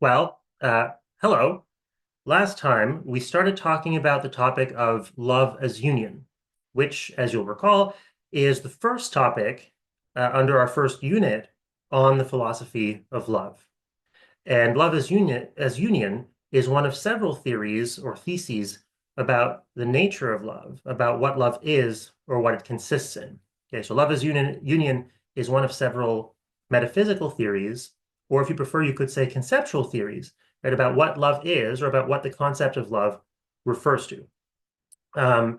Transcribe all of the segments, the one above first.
Well, hello. Last time we started talking about the topic of love as union, which, as you'll recall, is the first topic under our first unit on the philosophy of love. And love as union is one of several theories or theses about the nature of love, about what love is or what it consists in. Okay, so love as union is one of several metaphysical theories, or if you prefer, you could say conceptual theories, right, about what love is or about what the concept of love refers to. Um,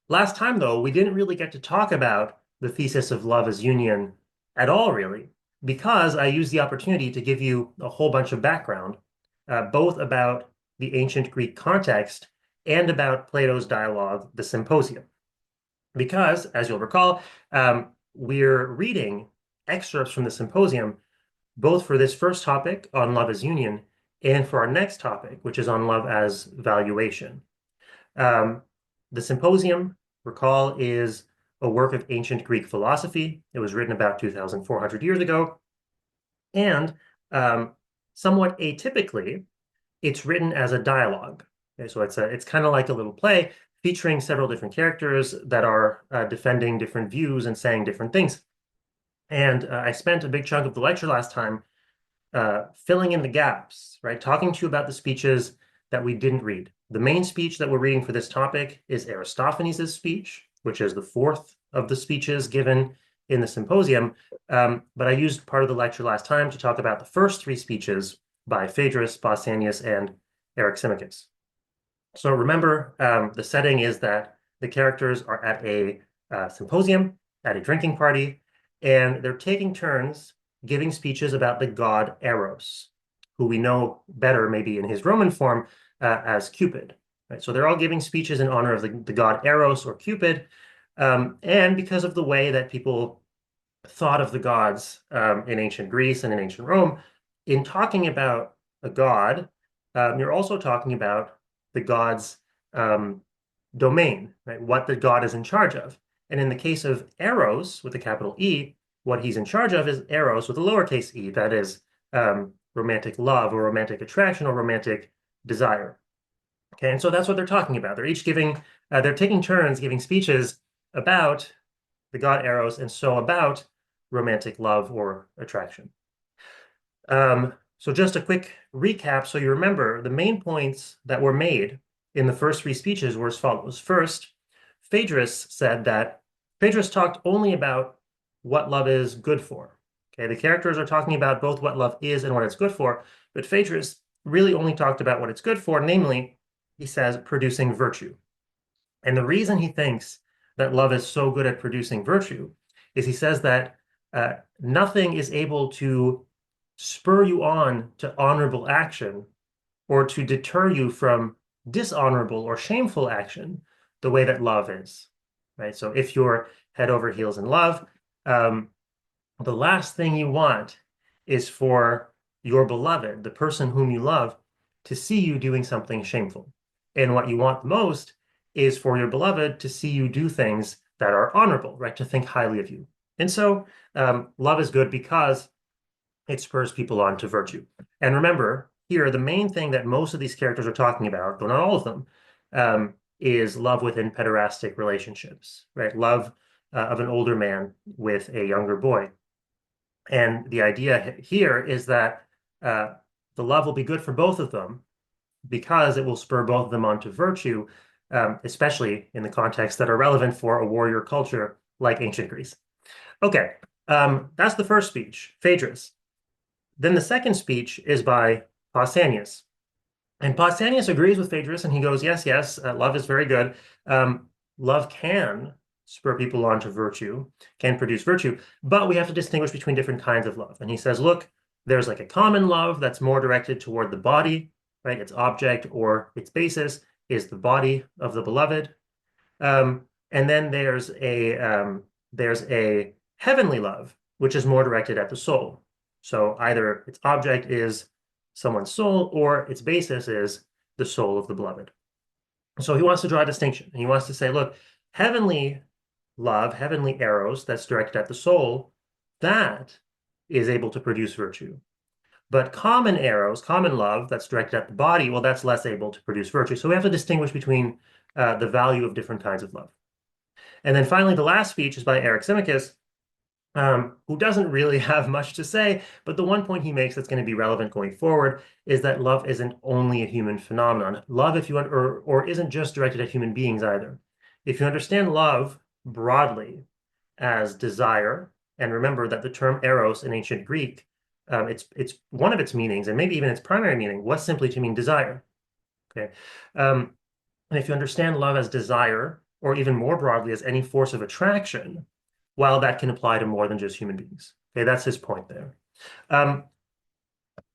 Last time, though, we didn't really get to talk about the thesis of love as union at all, really, because I used the opportunity to give you a whole bunch of background, both about the ancient Greek context and about Plato's dialogue, the Symposium. Because, as you'll recall, we're reading excerpts from the Symposium, both for this first topic on love as union and for our next topic, which is on love as valuation. Um, the Symposium, recall, is a work of ancient Greek philosophy. It was written about 2,400 years ago. And um, somewhat atypically, it's written as a dialogue. Okay, so it's kind of like a little play featuring several different characters that are defending different views and saying different things. And I spent a big chunk of the lecture last time filling in the gaps, right? Talking to you about the speeches that we didn't read. The main speech that we're reading for this topic is Aristophanes' speech, which is the fourth of the speeches given in the Symposium. But I used part of the lecture last time to talk about the first three speeches by Phaedrus, Pausanias, and Eryximachus. So remember, the setting is that the characters are at a symposium, at a drinking party, and they're taking turns giving speeches about the god Eros, who we know better maybe in his Roman form as Cupid. Right? So they're all giving speeches in honor of the god Eros or Cupid, and because of the way that people thought of the gods in ancient Greece and in ancient Rome, in talking about a god, you're also talking about the god's um, domain, right? What the god is in charge of. And in the case of Eros with a capital E, what he's in charge of is Eros with a lowercase e, that is romantic love or romantic attraction or romantic desire. Okay, and so that's what they're talking about. They're each they're taking turns giving speeches about the god Eros and so about romantic love or attraction. So just a quick recap so you remember the main points that were made in the first three speeches were as follows. First, Phaedrus talked only about what love is good for. Okay, the characters are talking about both what love is and what it's good for, but Phaedrus really only talked about what it's good for, namely, he says, producing virtue. And the reason he thinks that love is so good at producing virtue is he says that nothing is able to spur you on to honorable action or to deter you from dishonorable or shameful action the way that love is, right? So if you're head over heels in love, um, the last thing you want is for your beloved, the person whom you love, to see you doing something shameful. And what you want most is for your beloved to see you do things that are honorable, right? To think highly of you. And so love is good because it spurs people on to virtue. And remember, here, the main thing that most of these characters are talking about, though not all of them, is love within pederastic relationships, right? Love of an older man with a younger boy. And the idea here is that uh, the love will be good for both of them because it will spur both of them on to virtue, especially in the contexts that are relevant for a warrior culture like ancient Greece. Okay, that's the first speech, Phaedrus. Then the second speech is by Pausanias. And Pausanias agrees with Phaedrus and he goes, yes, yes, love is very good. Love can spur people on to virtue, can produce virtue, but we have to distinguish between different kinds of love. And he says, look, there's like a common love that's more directed toward the body, right? Its object or its basis is the body of the beloved. And then there's a heavenly love, which is more directed at the soul. So either its object is someone's soul or its basis is the soul of the beloved. So he wants to draw a distinction. And he wants to say, look, heavenly love, heavenly eros that's directed at the soul, that is able to produce virtue. But common eros, common love that's directed at the body, well, that's less able to produce virtue. So we have to distinguish between the value of different kinds of love. And then finally, the last speech is by Eryximachus, who doesn't really have much to say, but the one point he makes that's going to be relevant going forward is that love isn't only a human phenomenon. Love, if you or isn't just directed at human beings either. If you understand love broadly as desire, and remember that the term eros in ancient Greek, it's one of its meanings, and maybe even its primary meaning was simply to mean desire. Okay, and if you understand love as desire, or even more broadly as any force of attraction, well, that can apply to more than just human beings. Okay, that's his point there. Um,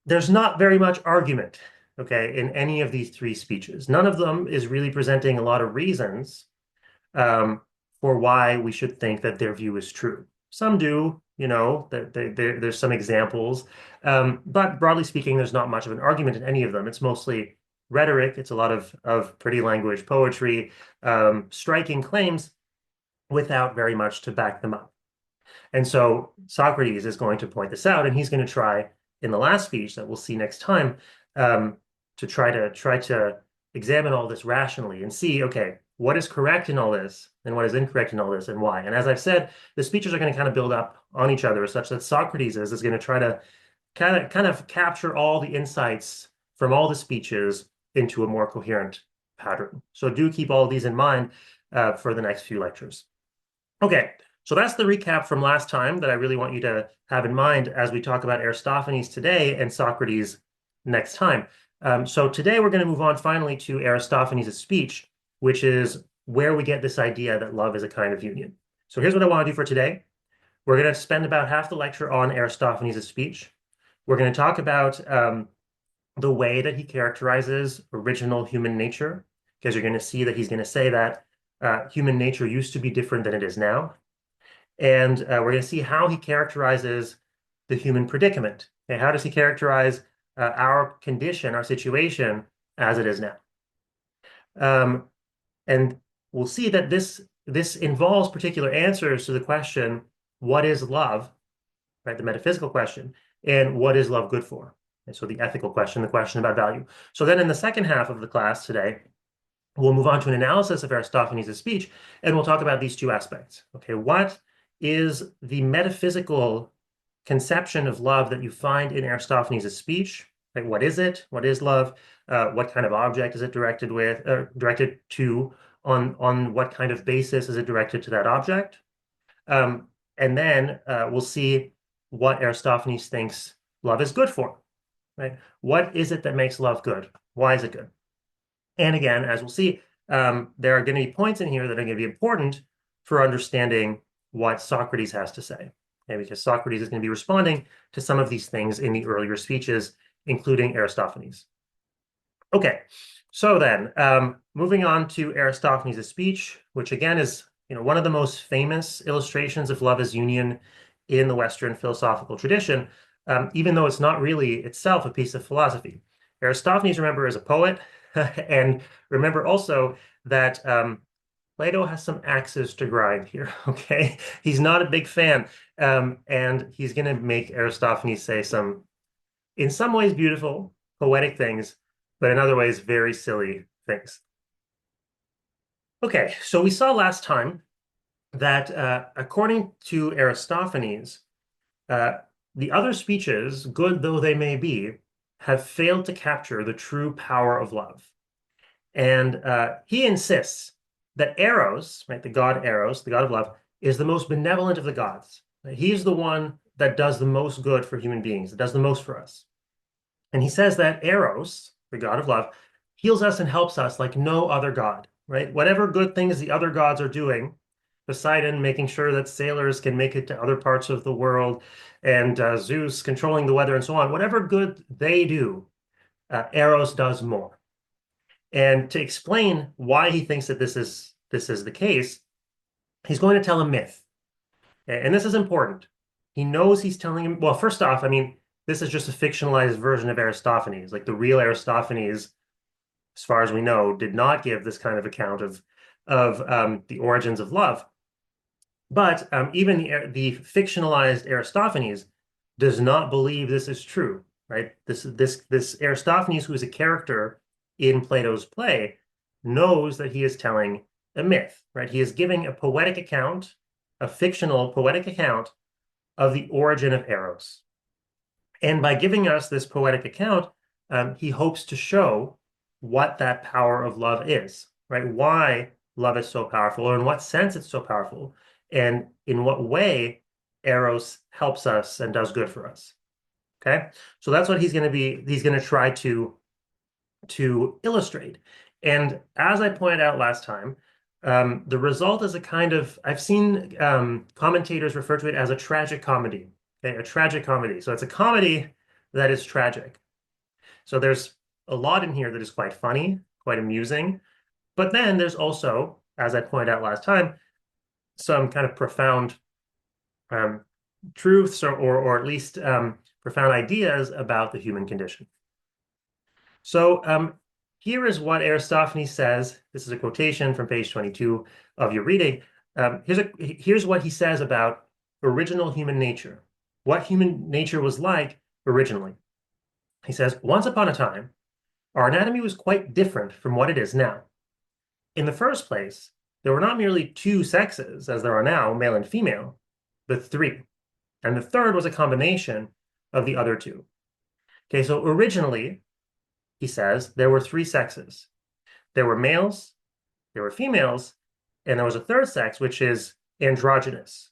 there's not very much argument, okay, in any of these three speeches. None of them is really presenting a lot of reasons um, for why we should think that their view is true. Some do, there's some examples, but broadly speaking, there's not much of an argument in any of them. It's mostly rhetoric. It's a lot of pretty language, poetry, striking claims without very much to back them up. And so Socrates is going to point this out, and he's going to try in the last speech that we'll see next time um, to try to examine all this rationally and see, okay, what is correct in all this and what is incorrect in all this and why. And as I've said, the speeches are going to kind of build up on each other such that Socrates is going to try to kind of capture all the insights from all the speeches into a more coherent pattern. So do keep all of these in mind for the next few lectures. Okay, so that's the recap from last time that I really want you to have in mind as we talk about Aristophanes today and Socrates next time. So today we're going to move on finally to Aristophanes' speech, which is where we get this idea that love is a kind of union. So here's what I want to do for today. We're going to spend about half the lecture on Aristophanes' speech. We're going to talk about the way that he characterizes original human nature, because you're going to see that he's going to say that human nature used to be different than it is now. And we're going to see how he characterizes the human predicament. Okay, how does he characterize our condition, our situation as it is now? And we'll see that this involves particular answers to the question, what is love, right? The metaphysical question, and what is love good for? And so the ethical question, the question about value. So then in the second half of the class today, we'll move on to an analysis of Aristophanes' speech, and we'll talk about these two aspects. Okay, what is the metaphysical conception of love that you find in Aristophanes' speech? Like, what is it? What is love? What kind of object is it directed to? On what kind of basis is it directed to that object? And then we'll see what Aristophanes thinks love is good for. Right? What is it that makes love good? Why is it good? And again, as we'll see, there are going to be points in here that are going to be important for understanding what Socrates has to say. Okay, because Socrates is going to be responding to some of these things in the earlier speeches, including Aristophanes. Okay, so then moving on to Aristophanes' speech, which again is one of the most famous illustrations of love as union in the Western philosophical tradition, even though it's not really itself a piece of philosophy. Aristophanes, remember, is a poet, and remember also that Plato has some axes to grind here, okay? He's not a big fan, and he's going to make Aristophanes say some, in some ways, beautiful, poetic things, but in other ways, very silly things. Okay, so we saw last time that according to Aristophanes, the other speeches, good though they may be, have failed to capture the true power of love. And he insists that Eros, right, the god Eros, the god of love, is the most benevolent of the gods. He's the one that does the most good for human beings, that does the most for us. And he says that Eros, the god of love, heals us and helps us like no other god, right? Whatever good things the other gods are doing, Poseidon making sure that sailors can make it to other parts of the world, and Zeus controlling the weather and so on, whatever good they do, Eros does more. And to explain why he thinks that this is the case, he's going to tell a myth. And this is important. He knows he's telling him, well, first off, I mean, this is just a fictionalized version of Aristophanes. Like the real Aristophanes, as far as we know, did not give this kind of account of the origins of love. But even the fictionalized Aristophanes does not believe this is true. right? This Aristophanes, who is a character in Plato's play, knows that he is telling a myth, right? He is giving a poetic account, a fictional poetic account of the origin of Eros. And by giving us this poetic account, he hopes to show what that power of love is, right? Why love is so powerful, or in what sense it's so powerful, and in what way Eros helps us and does good for us. Okay, so that's what he's going to try to illustrate. And as I pointed out last time, the result is a kind of, I've seen commentators refer to it as a tragic comedy. Okay, a tragic comedy. So it's a comedy that is tragic. So there's a lot in here that is quite funny, quite amusing. But then there's also, as I pointed out last time, some kind of profound um, truths or at least profound ideas about the human condition. So here is what Aristophanes says. This is a quotation from page 22 of your reading. Here's what he says about original human nature, what human nature was like originally. He says, once upon a time, our anatomy was quite different from what it is now. In the first place, there were not merely two sexes, as there are now, male and female, but three. And the third was a combination of the other two. Okay, so originally, he says, there were three sexes. There were males, there were females, and there was a third sex, which is androgynous.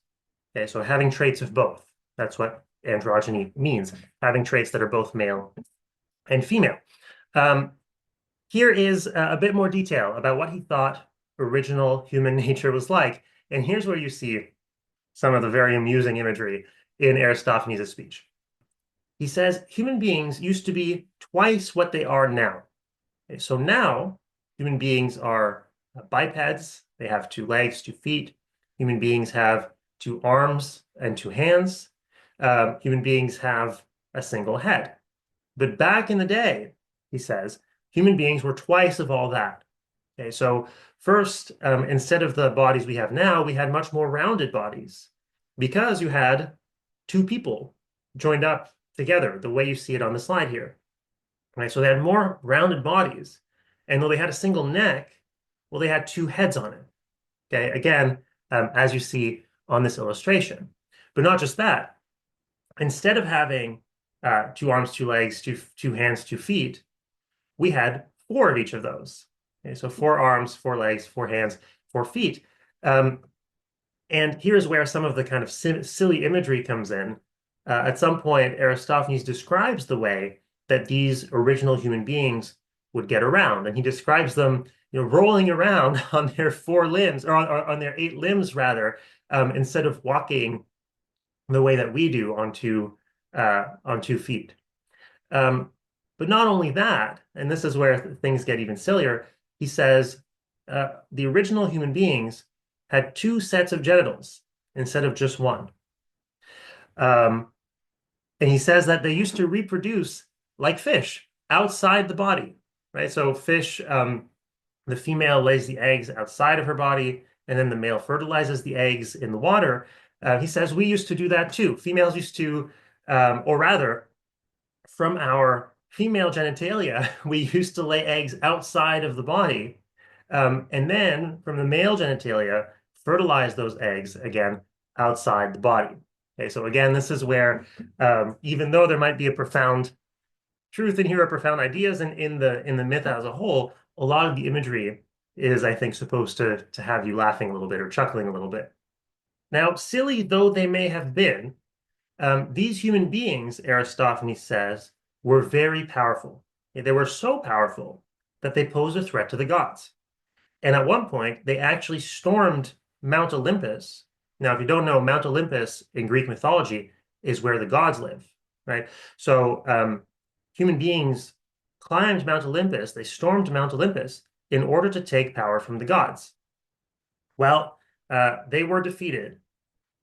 Okay, so having traits of both. That's what androgyny means, having traits that are both male and female. Here is a bit more detail about what he thought original human nature was like. And here's where you see some of the very amusing imagery in Aristophanes' speech. He says human beings used to be twice what they are now. Okay, so now human beings are bipeds. They have two legs, 2 feet. Human beings have 2 arms and 2 hands. Human beings have a single head. But back in the day, he says, human beings were twice of all that. Okay, so first, instead of the bodies we have now, we had much more rounded bodies because you had two people joined up together, the way you see it on the slide here. Right, so they had more rounded bodies, and though they had a single neck, well, they had two heads on it. Okay, again, as you see on this illustration. But not just that. Instead of having 2 arms, 2 legs, two hands, 2 feet, we had four of each of those. Okay, so 4 arms, 4 legs, 4 hands, 4 feet. And here's where some of the kind of silly imagery comes in. At some point, Aristophanes describes the way that these original human beings would get around, and he describes them, rolling around on their 4 limbs, or on their 8 limbs rather, instead of walking the way that we do on 2 feet. But not only that, and this is where things get even sillier, he says the original human beings had 2 sets of genitals instead of just one. And he says that they used to reproduce like fish outside the body, right? So fish, the female lays the eggs outside of her body, and then the male fertilizes the eggs in the water. He says we used to do that too. Females used to, or rather, from our female genitalia, we used to lay eggs outside of the body. And then from the male genitalia, fertilize those eggs again outside the body. Okay, so again, this is where, even though there might be a profound truth in here, or profound ideas in the myth as a whole, a lot of the imagery is, I think, supposed to have you laughing a little bit or chuckling a little bit. Now, silly though they may have been, these human beings, Aristophanes says, were very powerful. They were so powerful that they posed a threat to the gods. And at one point, they actually stormed Mount Olympus. Now, if you don't know, Mount Olympus in Greek mythology is where the gods live, right? So human beings climbed Mount Olympus, they stormed Mount Olympus in order to take power from the gods. Well, they were defeated,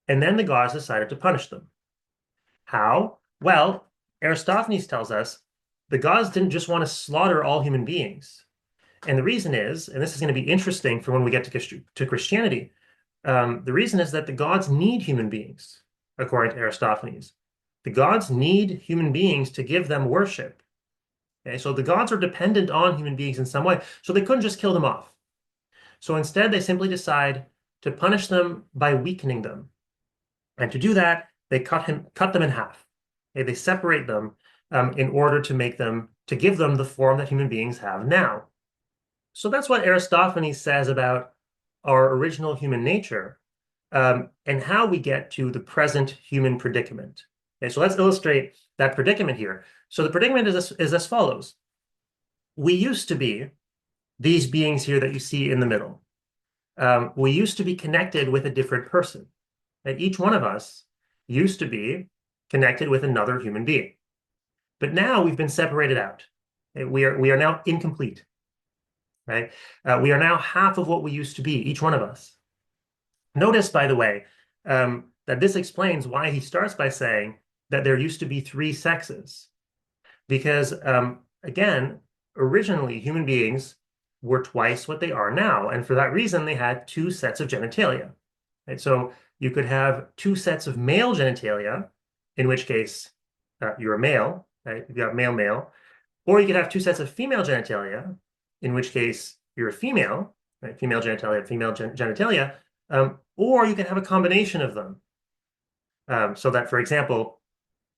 and then the gods decided to punish them. How? Well, Aristophanes tells us the gods didn't just want to slaughter all human beings. And the reason is, and this is going to be interesting for when we get to Christianity, the reason is that the gods need human beings, according to Aristophanes, The gods need human beings to give them worship. Okay, so the gods are dependent on human beings in some way, so they couldn't just kill them off. So instead, they simply decide to punish them by weakening them. And to do that, they cut them in half. Okay, they separate them in order to give them the form that human beings have now. So that's what Aristophanes says about our original human nature and how we get to the present human predicament. Okay, so let's illustrate that predicament here. So the predicament is as follows. We used to be these beings here that you see in the middle. We used to be connected with a different person. And each one of us used to be connected with another human being. But now we've been separated out. Okay, we are now incomplete, right? We are now half of what we used to be, each one of us. Notice, by the way, that this explains why he starts by saying that there used to be three sexes. Because, again, originally human beings were twice what they are now. And for that reason, they had two sets of genitalia. Right? So you could have two sets of male genitalia, in which case you're a male, right? You've got male, male. Or you could have two sets of female genitalia, in which case you're a female, right? Female genitalia, female genitalia. Or you can have a combination of them. So that, for example,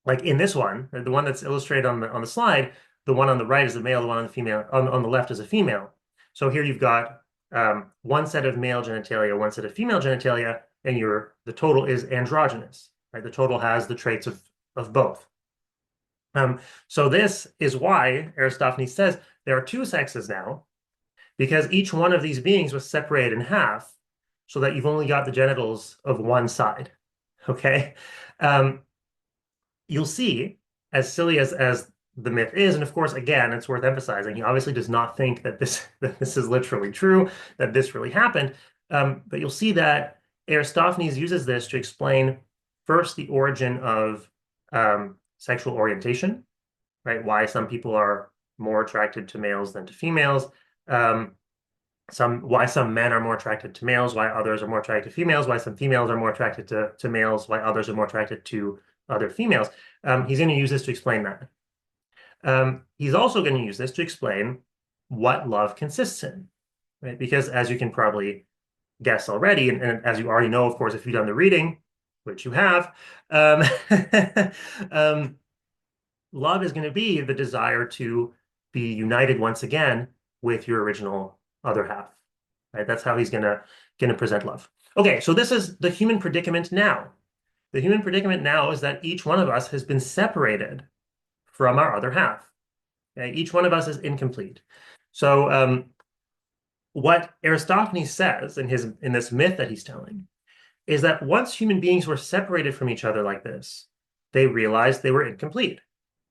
like in this one, the one that's illustrated on the slide, the one on the right is a male, the one on the female on the left is a female. So here you've got one set of male genitalia, one set of female genitalia, and the total is androgynous, right? The total has the traits of both. So this is why Aristophanes says there are two sexes now, because each one of these beings was separated in half, so that you've only got the genitals of one side. Okay. You'll see, as silly as the myth is, and of course, again, it's worth emphasizing, he obviously does not think that this is literally true, that this really happened. But you'll see that Aristophanes uses this to explain first the origin of sexual orientation, right? Why some people are more attracted to males than to females. Why some men are more attracted to males, why others are more attracted to females, why some females are more attracted to males, why others are more attracted to other females. He's going to use this to explain that. He's also going to use this to explain what love consists in, right? Because as you can probably guess already, and as you already know, of course, if you've done the reading, which you have, love is going to be the desire to be united once again with your original other half, right? That's how he's gonna present love. Okay, so this is the human predicament now. The human predicament now is that each one of us has been separated from our other half. Okay? Each one of us is incomplete. So what Aristophanes says in this myth that he's telling is that once human beings were separated from each other like this, they realized they were incomplete.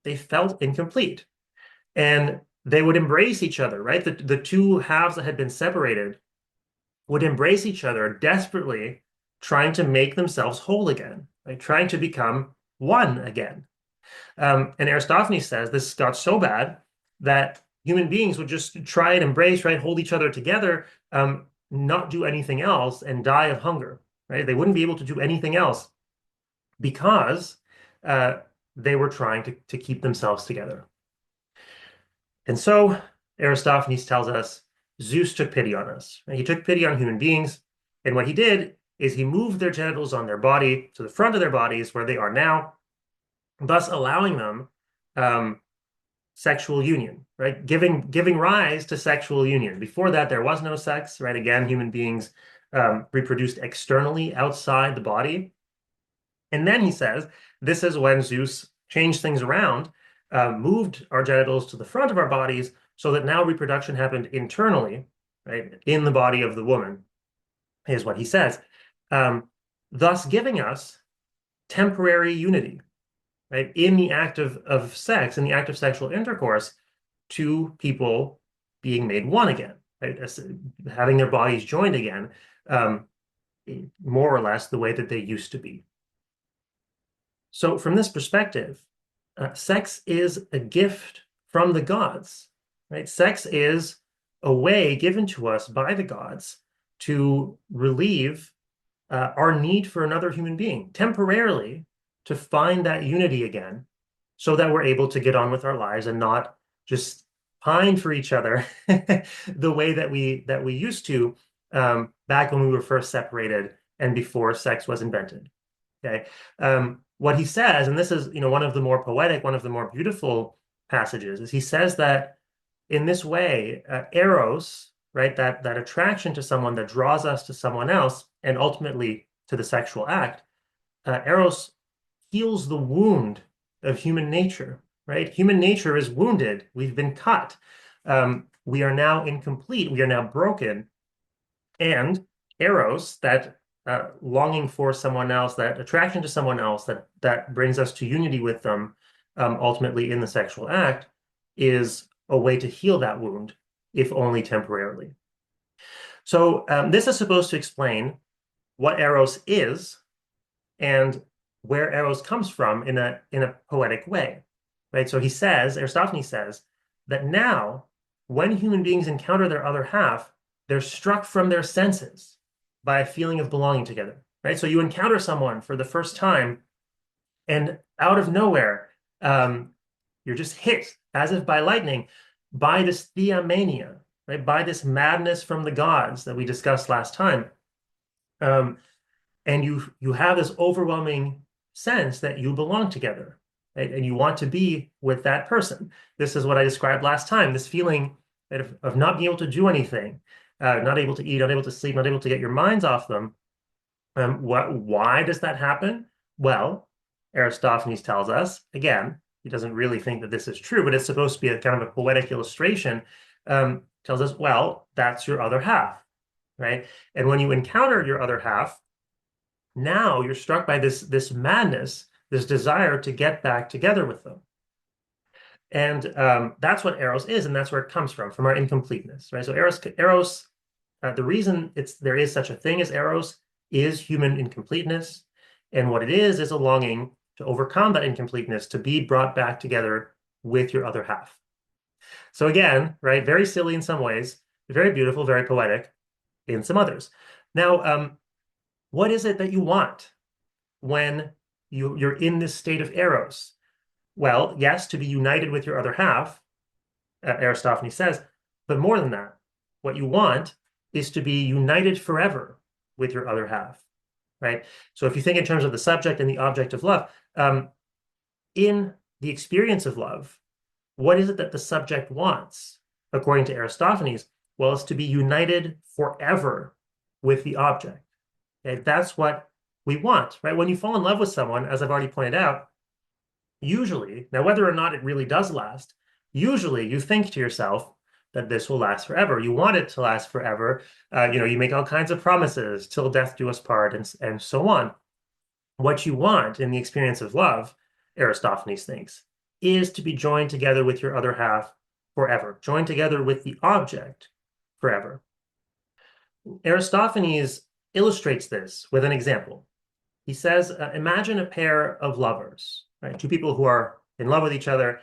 They felt incomplete. And they would embrace each other, right? The two halves that had been separated would embrace each other desperately, trying to make themselves whole again, right? Trying to become one again. And Aristophanes says this got so bad that human beings would just try and embrace, right? Hold each other together, not do anything else, and die of hunger, right? They wouldn't be able to do anything else because they were trying to keep themselves together. And so Aristophanes tells us Zeus took pity on us. He took pity on human beings. And what he did is he moved their genitals on their body to the front of their bodies where they are now, thus allowing them sexual union, right? Giving rise to sexual union. Before that, there was no sex, right? Again, human beings reproduced externally outside the body. And then he says, this is when Zeus changed things around, moved our genitals to the front of our bodies so that now reproduction happened internally, right, in the body of the woman, is what he says, thus giving us temporary unity, right, in the act of sex, in the act of sexual intercourse, two people being made one again, right, having their bodies joined again, more or less the way that they used to be. So from this perspective, sex is a gift from the gods, right? Sex is a way given to us by the gods to relieve our need for another human being temporarily, to find that unity again so that we're able to get on with our lives and not just pine for each other the way that we used to back when we were first separated and before sex was invented. Okay. What he says, and this is, one of the more poetic, one of the more beautiful passages, is he says that in this way, eros, right, that attraction to someone that draws us to someone else and ultimately to the sexual act, eros heals the wound of human nature, right? Human nature is wounded. We've been cut. We are now incomplete. We are now broken. And eros, that longing for someone else, that attraction to someone else, that brings us to unity with them, ultimately in the sexual act, is a way to heal that wound, if only temporarily. So this is supposed to explain what eros is and where eros comes from in a poetic way, right? So he says, Aristophanes says, that now when human beings encounter their other half, they're struck from their senses by a feeling of belonging together, right? So you encounter someone for the first time, and out of nowhere, you're just hit as if by lightning by this theomania, right? By this madness from the gods that we discussed last time. Um, and you have this overwhelming sense that you belong together, right? And you want to be with that person. This is what I described last time, this feeling of not being able to do anything, not able to eat, not able to sleep, not able to get your minds off them. Why does that happen? Well, Aristophanes tells us, again, he doesn't really think that this is true, but it's supposed to be a kind of a poetic illustration, tells us, well, that's your other half, right? And when you encounter your other half, now you're struck by this madness, this desire to get back together with them. And that's what eros is, and that's where it comes from our incompleteness, right? So eros, the reason there is such a thing as eros is human incompleteness, and what it is a longing to overcome that incompleteness, to be brought back together with your other half. So again, right, very silly in some ways, very beautiful, very poetic in some others. Now, what is it that you want when you're in this state of eros? Well, yes, to be united with your other half, Aristophanes says, but more than that, what you want is to be united forever with your other half, right? So if you think in terms of the subject and the object of love, in the experience of love, what is it that the subject wants, according to Aristophanes? Well, it's to be united forever with the object. Okay? That's what we want, right? When you fall in love with someone, as I've already pointed out, usually, now whether or not it really does last, usually you think to yourself that this will last forever. You want it to last forever. You make all kinds of promises till death do us part, and so on. What you want in the experience of love, Aristophanes thinks, is to be joined together with your other half forever, joined together with the object forever. Aristophanes illustrates this with an example. He says, imagine a pair of lovers, right? Two people who are in love with each other,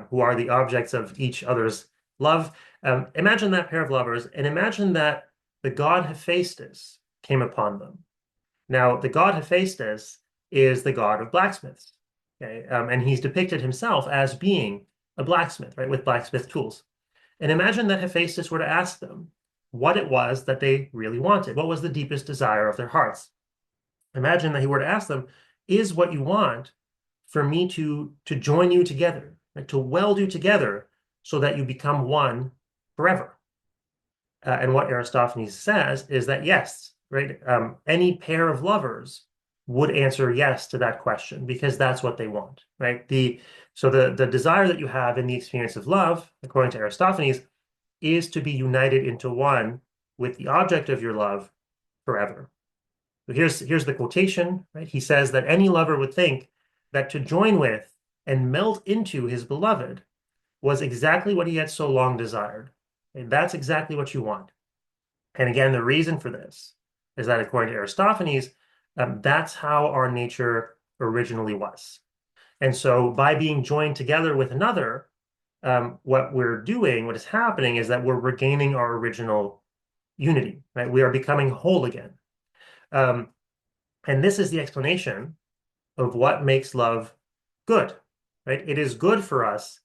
who are the objects of each other's love. Imagine that pair of lovers, and imagine that the god Hephaestus came upon them. Now, the god Hephaestus is the god of blacksmiths, okay? And he's depicted himself as being a blacksmith, right, with blacksmith tools. And imagine that Hephaestus were to ask them what it was that they really wanted. What was the deepest desire of their hearts? Imagine that he were to ask them, is what you want for me to join you together, right, to weld you together so that you become one forever? And what Aristophanes says is that yes, right, any pair of lovers would answer yes to that question because that's what they want, right? So the desire that you have in the experience of love, according to Aristophanes, is to be united into one with the object of your love forever. So here's the quotation, right? He says that any lover would think that to join with and melt into his beloved was exactly what he had so long desired. And that's exactly what you want. And again, the reason for this is that according to Aristophanes, that's how our nature originally was. And so by being joined together with another, what is happening is that we're regaining our original unity, right? We are becoming whole again. And this is the explanation of what makes love good, right? It is good for us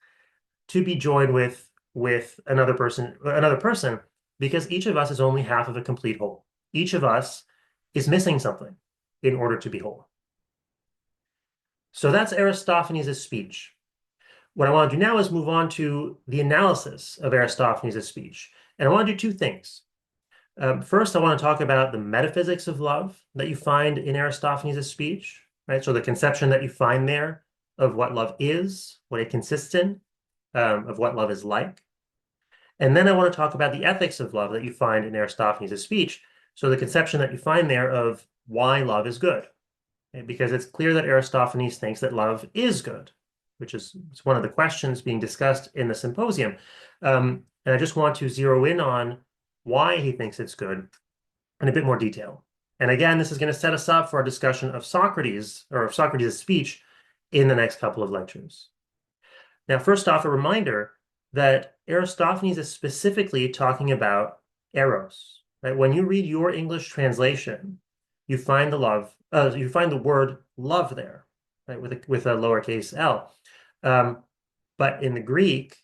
to be joined with another person, because each of us is only half of a complete whole. Each of us is missing something in order to be whole. So that's Aristophanes' speech. What I want to do now is move on to the analysis of Aristophanes' speech. And I want to do two things. First, I want to talk about the metaphysics of love that you find in Aristophanes' speech, right? So the conception that you find there of what love is, what it consists in, of what love is like. And then I want to talk about the ethics of love that you find in Aristophanes' speech. So the conception that you find there of why love is good. Okay? Because it's clear that Aristophanes thinks that love is good, which is one of the questions being discussed in the symposium. And I just want to zero in on why he thinks it's good in a bit more detail. And again, this is going to set us up for our discussion of Socrates, or of Socrates' speech, in the next couple of lectures. Now, first off, a reminder that Aristophanes is specifically talking about eros. Right? When you read your English translation, you find the word love there, right, with a lowercase l. But in the Greek,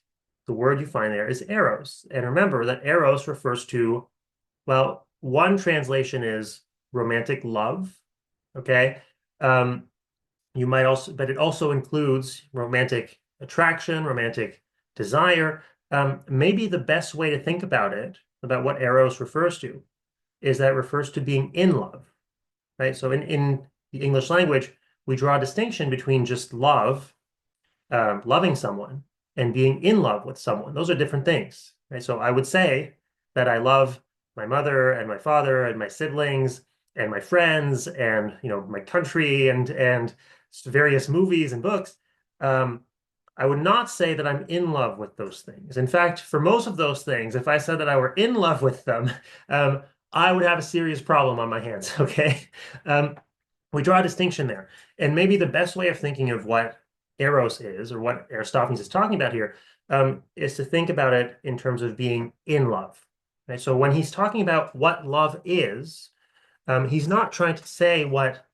the word you find there is eros. And remember that eros refers to, well, one translation is romantic love, okay? You might also, but it also includes romantic attraction, romantic desire. Maybe the best way to think about it, about what eros refers to, is that it refers to being in love, right? So in the English language, we draw a distinction between just love, loving someone, and being in love with someone. Those are different things, right? So I would say that I love my mother and my father and my siblings and my friends and my country and various movies and books. I would not say that I'm in love with those things. In fact, for most of those things, if I said that I were in love with them, I would have a serious problem on my hands, okay? We draw a distinction there. And maybe the best way of thinking of what eros is, or what Aristophanes is talking about here, is to think about it in terms of being in love. Right? So when he's talking about what love is, he's not trying to say what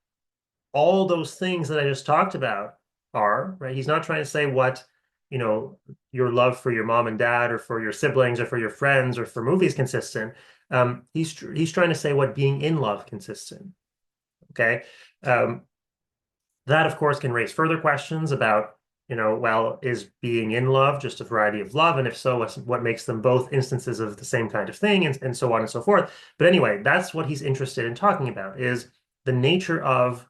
all those things that I just talked about are, right? He's not trying to say what, your love for your mom and dad or for your siblings or for your friends or for movies consists in. He's trying to say what being in love consists in. Okay. That, of course, can raise further questions about, well, is being in love just a variety of love? And if so, what makes them both instances of the same kind of thing, and so on and so forth. But anyway, that's what he's interested in talking about, is the nature of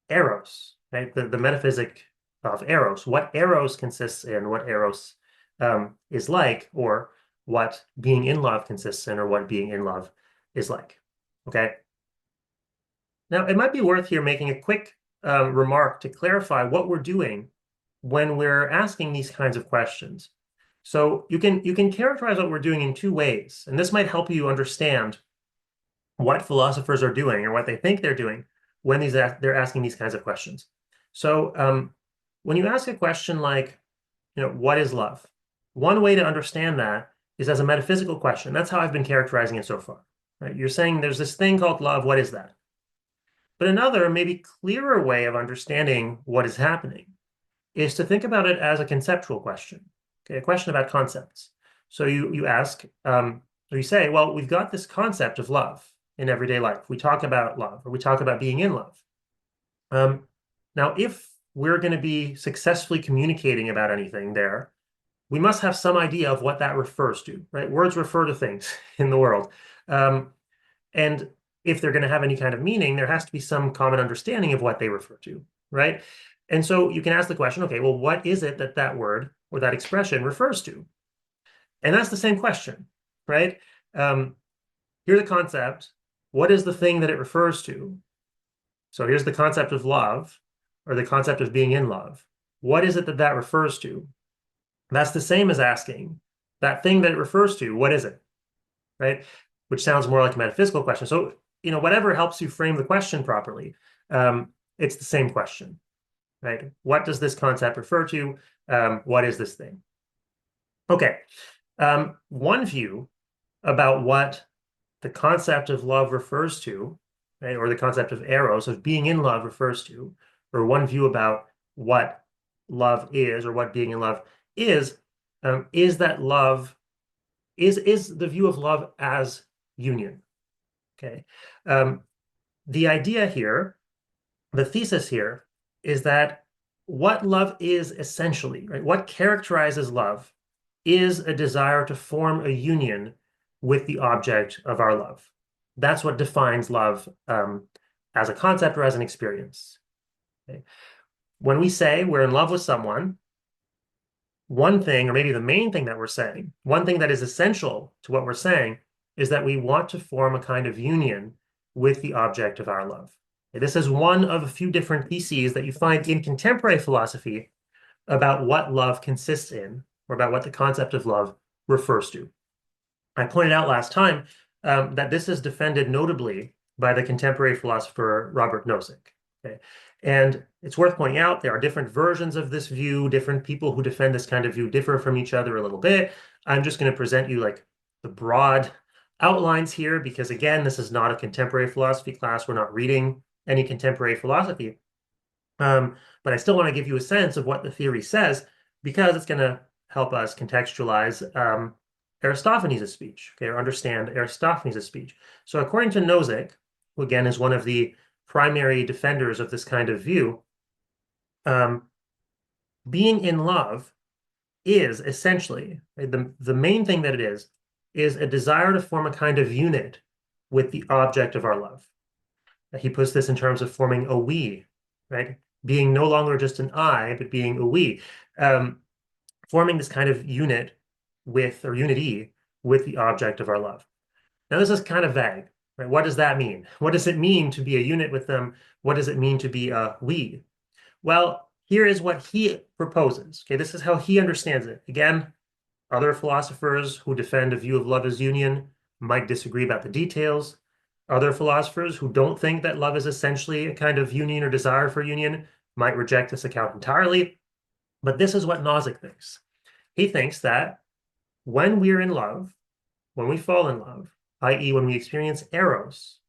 eros, right? The metaphysic of eros, what eros consists in, what eros is like, or what being in love consists in, or what being in love is like. Okay. Now, it might be worth here making a quick remark to clarify what we're doing when we're asking these kinds of questions. So you can characterize what we're doing in two ways, and this might help you understand what philosophers are doing or what they think they're doing when they're asking these kinds of questions. So when you ask a question like, what is love? One way to understand that is as a metaphysical question. That's how I've been characterizing it so far. Right? You're saying there's this thing called love. What is that? But another, maybe clearer way of understanding what is happening is to think about it as a conceptual question, okay, a question about concepts. So you ask, or you say, well, we've got this concept of love in everyday life. We talk about love, or we talk about being in love. Now, if we're going to be successfully communicating about anything there, we must have some idea of what that refers to, right? Words refer to things in the world. And if they're going to have any kind of meaning, there has to be some common understanding of what they refer to, right? And so you can ask the question, okay, well, what is it that that word or that expression refers to? And that's the same question, right? Here's the concept. What is the thing that it refers to? So here's the concept of love, or the concept of being in love. What is it that that refers to? That's the same as asking that thing that it refers to, what is it, right? Which sounds more like a metaphysical question. So, whatever helps you frame the question properly, it's the same question, right? What does this concept refer to? What is this thing? Okay. One view about what the concept of love refers to, right, or the concept of eros, of being in love refers to, or one view about what love is or what being in love is that love is the view of love as union. Okay. Um, the idea here, the thesis here, is that what love is essentially, right? What characterizes love is a desire to form a union with the object of our love. That's what defines love as a concept or as an experience. Okay? When we say we're in love with someone, one thing, or maybe the main thing that we're saying, one thing that is essential to what we're saying is that we want to form a kind of union with the object of our love. This is one of a few different theses that you find in contemporary philosophy about what love consists in, or about what the concept of love refers to. I pointed out last time that this is defended notably by the contemporary philosopher Robert Nozick. Okay? And it's worth pointing out there are different versions of this view. Different people who defend this kind of view differ from each other a little bit. I'm just going to present you like the broad outlines here because, again, this is not a contemporary philosophy class. We're not reading any contemporary philosophy. But I still want to give you a sense of what the theory says because it's going to help us contextualize Aristophanes' speech, okay, or understand Aristophanes' speech. So according to Nozick, who again is one of the primary defenders of this kind of view, um, being in love is essentially, right, the main thing that it is a desire to form a kind of unit with the object of our love. He puts this in terms of forming a we, right? Being no longer just an I, but being a we. Forming this kind of unit with, or unity with the object of our love. Now, this is kind of vague, right? What does that mean? What does it mean to be a unit with them? What does it mean to be a we? Well, here is what he proposes. Okay, this is how he understands it. Again, other philosophers who defend a view of love as union might disagree about the details. Other philosophers who don't think that love is essentially a kind of union or desire for union might reject this account entirely. But this is what Nozick thinks. He thinks that when we're in love, when we fall in love, i.e., when we experience eros,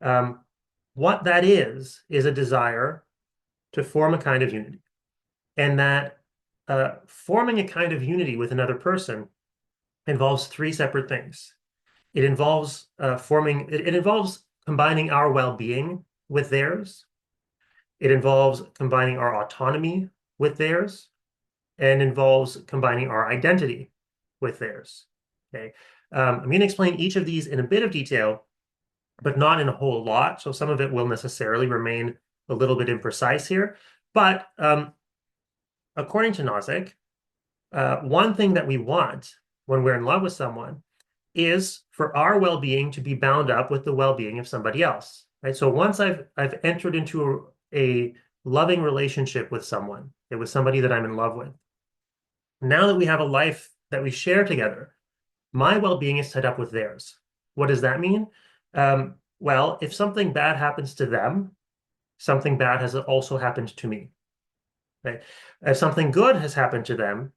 um, what that is a desire to form a kind of unity. And that forming a kind of unity with another person involves three separate things. It involves it involves combining our well-being with theirs. It involves combining our autonomy with theirs, and involves combining our identity with theirs. Okay, I'm going to explain each of these in a bit of detail, but not in a whole lot. So some of it will necessarily remain a little bit imprecise here. But according to Nozick, one thing that we want when we're in love with someone is for our well-being to be bound up with the well-being of somebody else, right? So once I've entered into a loving relationship with someone, it was somebody that I'm in love with. Now that we have a life that we share together, my well-being is tied up with theirs. What does that mean? Well, if something bad happens to them, something bad has also happened to me, right? If something good has happened to them,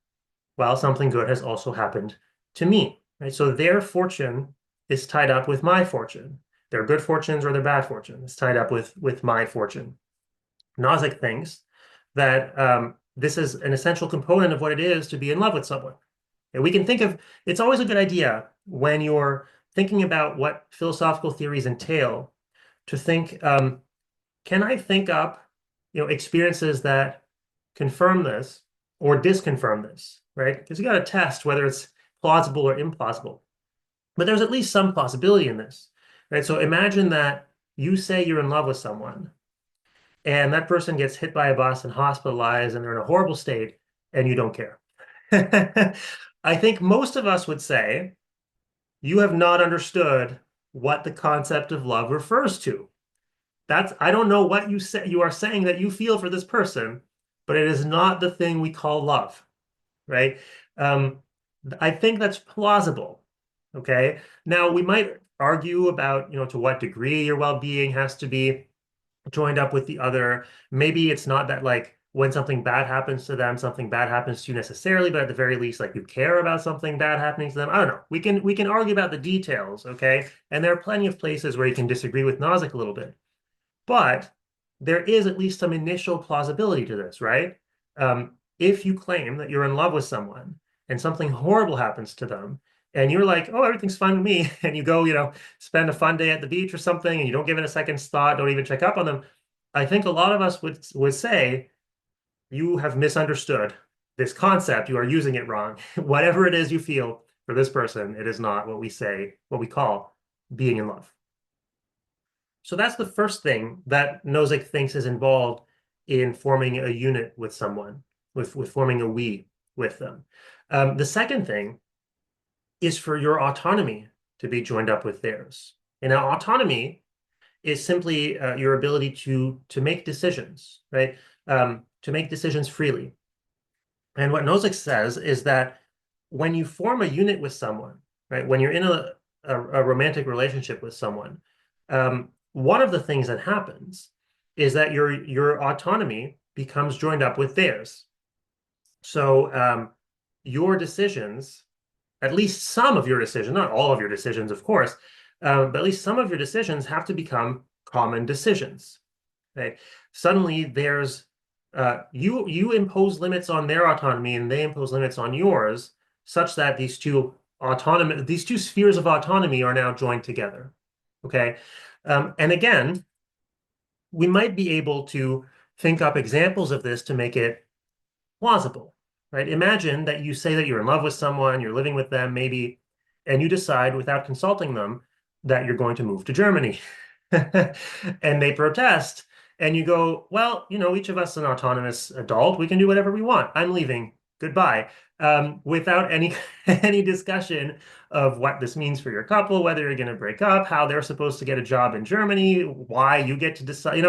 well, something good has also happened to me, right? So their fortune is tied up with my fortune. Their good fortunes or their bad fortune is tied up with my fortune. Nozick thinks that this is an essential component of what it is to be in love with someone. And we can think of, it's always a good idea when you're thinking about what philosophical theories entail to think, can I think up, experiences that confirm this or disconfirm this, right? Because you got to test whether it's plausible or implausible. But there's at least some plausibility in this, right? So imagine that you say you're in love with someone and that person gets hit by a bus and hospitalized and they're in a horrible state and you don't care. I think most of us would say you have not understood what the concept of love refers to. I don't know what you are saying that you feel for this person, but it is not the thing we call love, right? Um, I think that's plausible. Okay. Now we might argue about, to what degree your well-being has to be joined up with the other. Maybe it's not that like when something bad happens to them, something bad happens to you necessarily, but at the very least, like you care about something bad happening to them. I don't know. We can argue about the details, okay? And there are plenty of places where you can disagree with Nozick a little bit. But there is at least some initial plausibility to this, right? If you claim that you're in love with someone and something horrible happens to them, and you're like, oh, everything's fine with me, and you go, spend a fun day at the beach or something, and you don't give it a second's thought, don't even check up on them, I think a lot of us would say you have misunderstood this concept. You are using it wrong. Whatever it is you feel for this person, it is not what we say, what we call being in love. So that's the first thing that Nozick thinks is involved in forming a unit with someone, with forming a we with them. The second thing is for your autonomy to be joined up with theirs. And now autonomy is simply your ability to make decisions, right? To make decisions freely. And what Nozick says is that when you form a unit with someone, right, when you're in a romantic relationship with someone, one of the things that happens is that your autonomy becomes joined up with theirs. So your decisions, at least some of your decisions, not all of your decisions, of course, but at least some of your decisions have to become common decisions. Right? Suddenly, there's you impose limits on their autonomy, and they impose limits on yours, such that these two spheres of autonomy are now joined together. Okay, and again, we might be able to think up examples of this to make it plausible, right? Imagine that you say that you're in love with someone, you're living with them, maybe, and you decide without consulting them that you're going to move to Germany. And they protest, and you go, well, each of us is an autonomous adult. We can do whatever we want. I'm leaving. Goodbye. Without any any discussion of what this means for your couple, whether you're going to break up, how they're supposed to get a job in Germany, why you get to decide.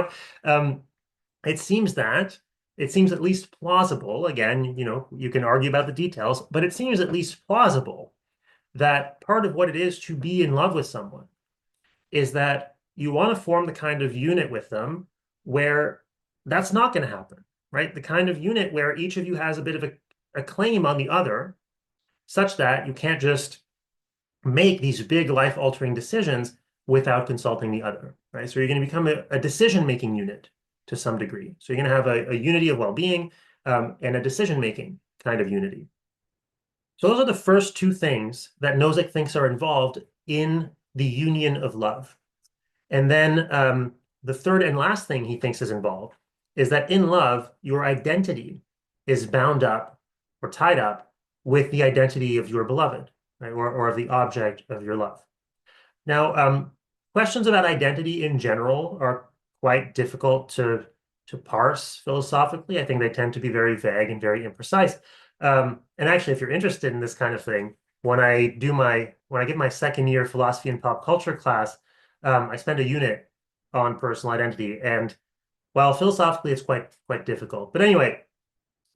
It seems that it seems at least plausible. Again, you can argue about the details, but it seems at least plausible that part of what it is to be in love with someone is that you want to form the kind of unit with them where that's not going to happen, right? The kind of unit where each of you has a bit of a claim on the other, such that you can't just make these big life-altering decisions without consulting the other, right? So you're going to become a decision-making unit to some degree. So you're going to have a unity of well-being and a decision-making kind of unity. So those are the first two things that Nozick thinks are involved in the union of love. And then the third and last thing he thinks is involved is that in love, your identity is bound up or tied up with the identity of your beloved, right? Or of the object of your love. Now, questions about identity in general are quite difficult to parse philosophically. I think they tend to be very vague and very imprecise. And actually, if you're interested in this kind of thing, when I give my second year philosophy and pop culture class, I spend a unit on personal identity, and while philosophically it's quite difficult. But anyway,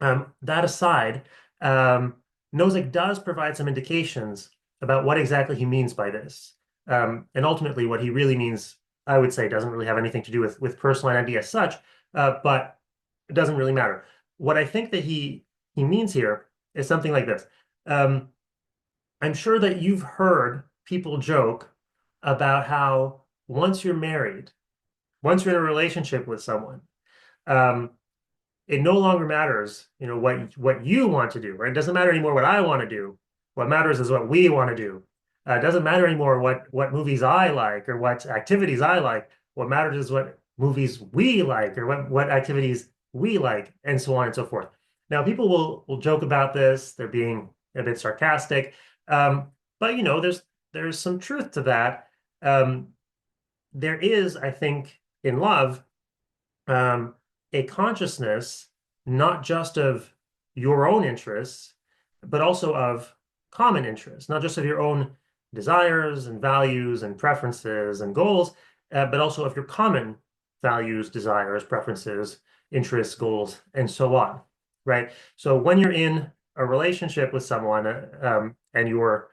that aside, Nozick does provide some indications about what exactly he means by this. And ultimately, what he really means, I would say, doesn't really have anything to do with personal identity as such, but it doesn't really matter. What I think that he means here is something like this. I'm sure that you've heard people joke about how once you're married, once you're in a relationship with someone, um, it no longer matters, what you want to do, right? It doesn't matter anymore what I want to do. What matters is what we want to do. It doesn't matter anymore what movies I like or what activities I like. What matters is what movies we like or what activities we like, and so on and so forth. Now, people will joke about this. They're being a bit sarcastic, but there's some truth to that. There is, I think, in love, a consciousness not just of your own interests, but also of common interests, not just of your own desires and values and preferences and goals, but also of your common values, desires, preferences, interests, goals, and so on, right? So when you're in a relationship with someone and your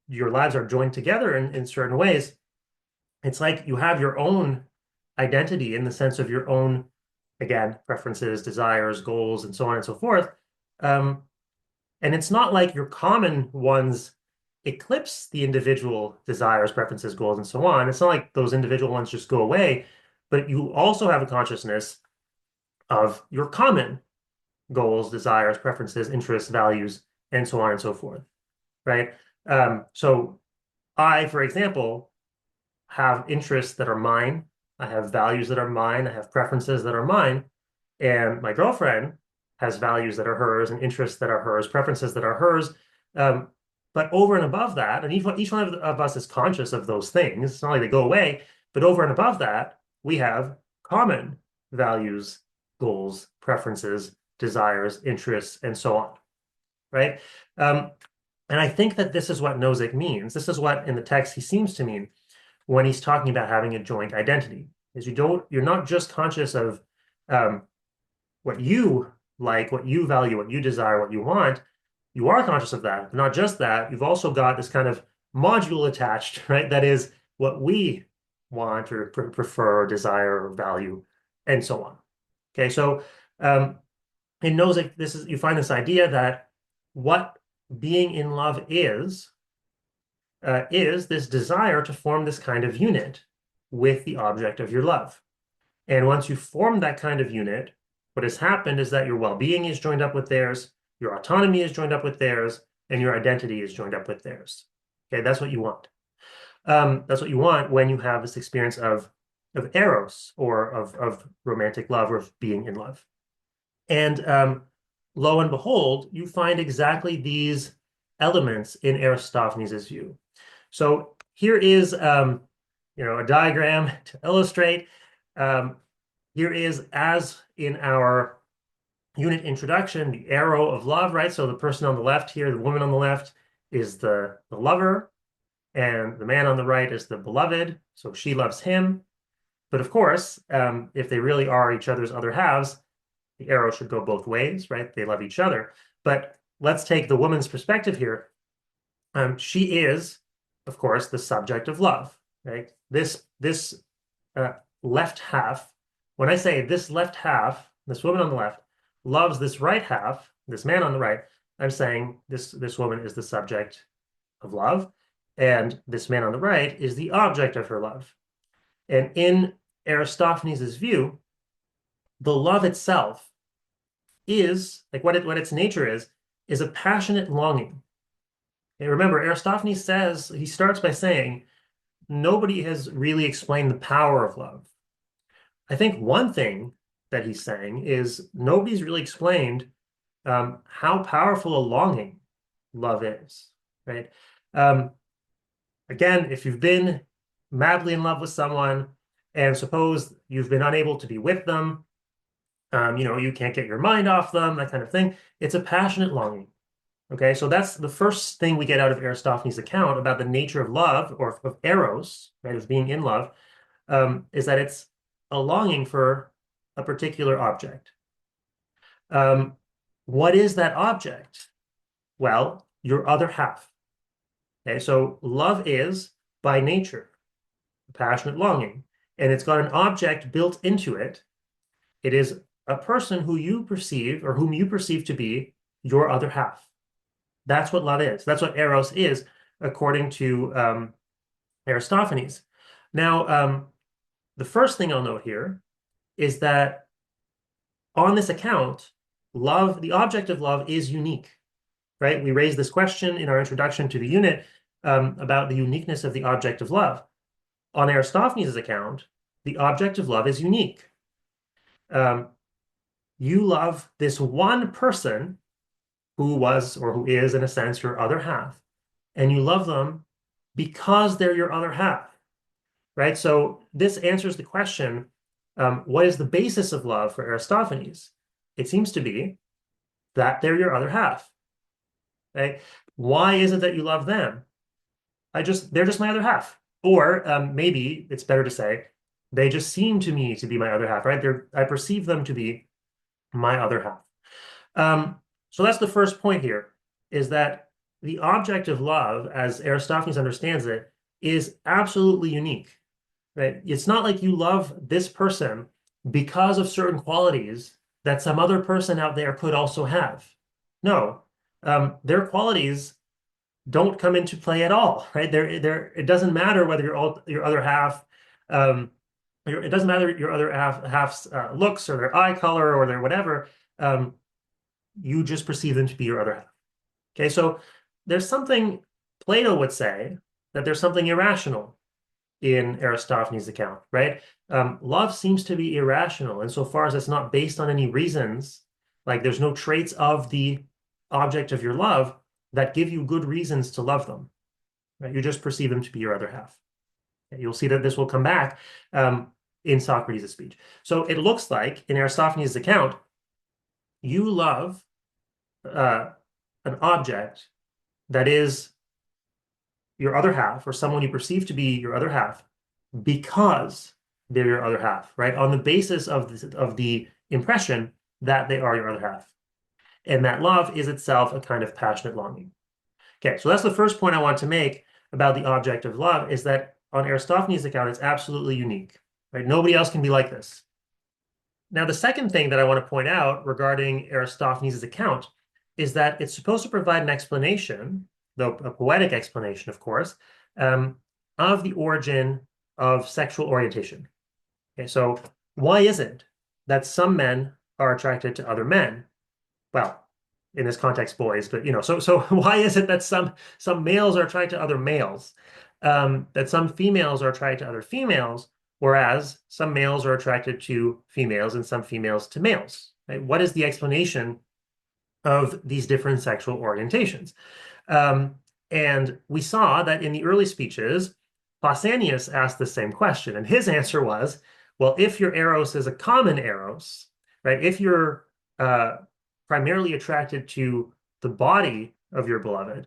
lives are joined together in certain ways, it's like you have your own identity in the sense of your own, again, preferences, desires, goals, and so on and so forth. Um, and it's not like your common ones eclipse the individual desires, preferences, goals, and so on. It's not like those individual ones just go away. but you also have a consciousness of your common goals, desires, preferences, interests, values, and so on and so forth, right? So I, for example, have interests that are mine. I have values that are mine. I have preferences that are mine. And my girlfriend has values that are hers and interests that are hers, preferences that are hers. Um, but over and above that, and each one of us is conscious of those things. It's not like they go away, but over and above that, we have common values, goals, preferences, desires, interests, and so on, right? Um, and I think that this is what Nozick means. This is what in the text he seems to mean when he's talking about having a joint identity. Is you're not just conscious of um, what you like, what you value, what you desire, what you want. You are conscious of that. But not just that, you've also got this kind of module attached, right? That is what we want or prefer or desire or value, and so on. Okay, so in Nozick, this is you find this idea that what being in love is this desire to form this kind of unit with the object of your love. And once you form that kind of unit, what has happened is that your well-being is joined up with theirs, your autonomy is joined up with theirs, and your identity is joined up with theirs. Okay, that's what you want. That's what you want when you have this experience of eros or of romantic love or of being in love. And lo and behold, you find exactly these elements in Aristophanes' view. So here is a diagram to illustrate. Um, Here is, as in our unit introduction, the arrow of love, right? So the person on the left here, the woman on the left, is the lover, and the man on the right is the beloved. So she loves him. But of course, if they really are each other's other halves, the arrow should go both ways, right? They love each other. But let's take the woman's perspective here. She is, of course, the subject of love, right? This left half, when I say this left half, this woman on the left loves this right half, this man on the right, I'm saying this woman is the subject of love, and this man on the right is the object of her love. And in Aristophanes' view, the love itself is like what its nature is a passionate longing. And remember, Aristophanes says he starts by saying nobody has really explained the power of love. I think one thing that he's saying is nobody's really explained how powerful a longing love is, right? Um, Again, if you've been madly in love with someone and suppose you've been unable to be with them, you can't get your mind off them, that kind of thing. It's a passionate longing. Okay, so that's the first thing we get out of Aristophanes' account about the nature of love or of eros, right, of being in love, is that it's a longing for a particular object. Um, what is that object? Well, your other half. Okay, so love is by nature a passionate longing, and it's got an object built into it. It is a person who you perceive or whom you perceive to be your other half. That's what love is. That's what eros is, according to Aristophanes. Now, the first thing I'll note here is that on this account, love, the object of love is unique, right? We raised this question in our introduction to the unit about the uniqueness of the object of love. On Aristophanes' account, the object of love is unique. You love this one person who was or who is, in a sense, your other half, and you love them because they're your other half, right? So this answers the question, what is the basis of love for Aristophanes? It seems to be that they're your other half, right? Why is it that you love them? They're just my other half. Or maybe it's better to say, they just seem to me to be my other half, right? I perceive them to be my other half. So that's the first point here, is that the object of love, as Aristophanes understands it, is absolutely unique, right? It's not like you love this person because of certain qualities that some other person out there could also have. No, their qualities don't come into play at all, right? It doesn't matter whether your other half it doesn't matter your other half's looks or their eye color or their whatever. Um, you just perceive them to be your other half. Okay, so there's something Plato would say that there's something irrational in Aristophanes' account, right? Love seems to be irrational insofar as it's not based on any reasons. Like there's no traits of the object of your love that give you good reasons to love them, right? You just perceive them to be your other half. Okay, you'll see that this will come back in Socrates' speech. So it looks like in Aristophanes' account, you love uh, an object that is your other half or someone you perceive to be your other half because they're your other half, right? On the basis of the impression that they are your other half. And that love is itself a kind of passionate longing. Okay, so that's the first point I want to make about the object of love is that on Aristophanes' account, it's absolutely unique, right? Nobody else can be like this. Now, the second thing that I want to point out regarding Aristophanes' account is that it's supposed to provide an explanation, though a poetic explanation, of course, um, of the origin of sexual orientation. Okay, so why is it that some men are attracted to other men? Well, in this context, boys, but so why is it that some males are attracted to other males, that some females are attracted to other females, whereas some males are attracted to females and some females to males, right? What is the explanation of these different sexual orientations? Um, and we saw that in the early speeches, Pausanias asked the same question, and his answer was, well, if your eros is a common eros, right? If you're primarily attracted to the body of your beloved,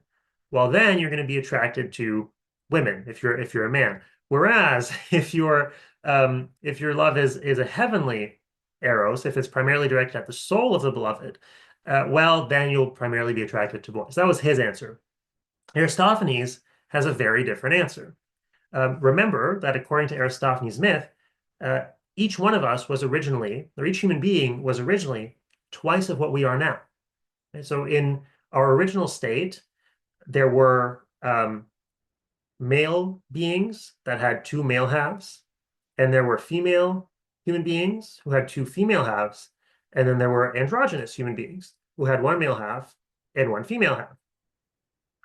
well, then you're going to be attracted to women if you're a man. Whereas if your love is a heavenly eros, if it's primarily directed at the soul of the beloved, well, then you'll primarily be attracted to boys. That was his answer. Aristophanes has a very different answer. Remember that according to Aristophanes' myth, uh, each one of us was originally, or each human being was originally twice of what we are now. And so in our original state, there were male beings that had two male halves, and there were female human beings who had two female halves, and then there were androgynous human beings who had one male half and one female half.